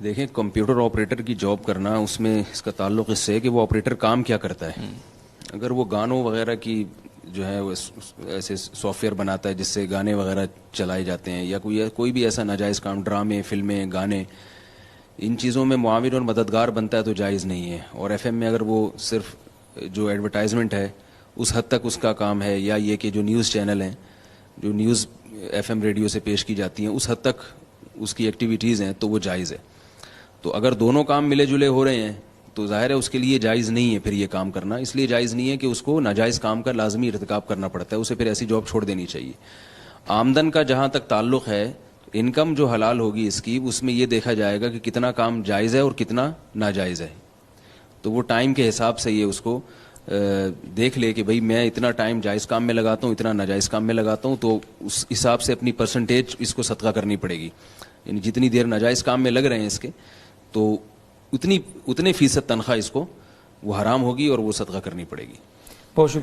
دیکھیں computer operator کی job کرنا اس میں اس کا تعلق اس سے ہے کہ وہ آپریٹر کام کیا کرتا ہے. اگر وہ گانوں وغیرہ کی جو ہے وہ ایسے سافٹ ویئر بناتا ہے جس سے گانے وغیرہ چلائے جاتے ہیں، یا کوئی بھی ایسا ناجائز کام، ڈرامے، فلمیں، گانے، ان چیزوں میں معاون اور مددگار بنتا ہے تو جائز نہیں ہے. اور ایف ایم میں اگر وہ صرف جو ایڈورٹائزمنٹ ہے اس حد تک اس کا کام ہے، یا یہ کہ جو نیوز چینل ہیں، جو نیوز ایف ایم ریڈیو سے پیش کی جاتی ہیں، اس حد تک اس کی ایکٹیویٹیز ہیں تو وہ جائز ہے. تو اگر دونوں کام ملے جلے ہو رہے ہیں تو ظاہر ہے اس کے لیے جائز نہیں ہے پھر یہ کام کرنا. اس لیے جائز نہیں ہے کہ اس کو ناجائز کام کا لازمی ارتکاب کرنا پڑتا ہے، اسے پھر ایسی جاب چھوڑ دینی چاہیے. آمدن کا جہاں تک تعلق ہے، انکم جو حلال ہوگی اس کی، اس میں یہ دیکھا جائے گا کہ کتنا کام جائز ہے اور کتنا ناجائز ہے. تو وہ ٹائم کے حساب سے یہ اس کو دیکھ لے کہ بھئی میں اتنا ٹائم جائز کام میں لگاتا ہوں، اتنا ناجائز کام میں لگاتا ہوں، تو اس حساب سے اپنی پرسنٹیج اس کو صدقہ کرنی پڑے گی. یعنی جتنی دیر ناجائز کام میں لگ رہے ہیں اس کے، تو اتنے فیصد تنخواہ اس کو وہ حرام ہوگی اور وہ صدقہ کرنی پڑے گی. بہت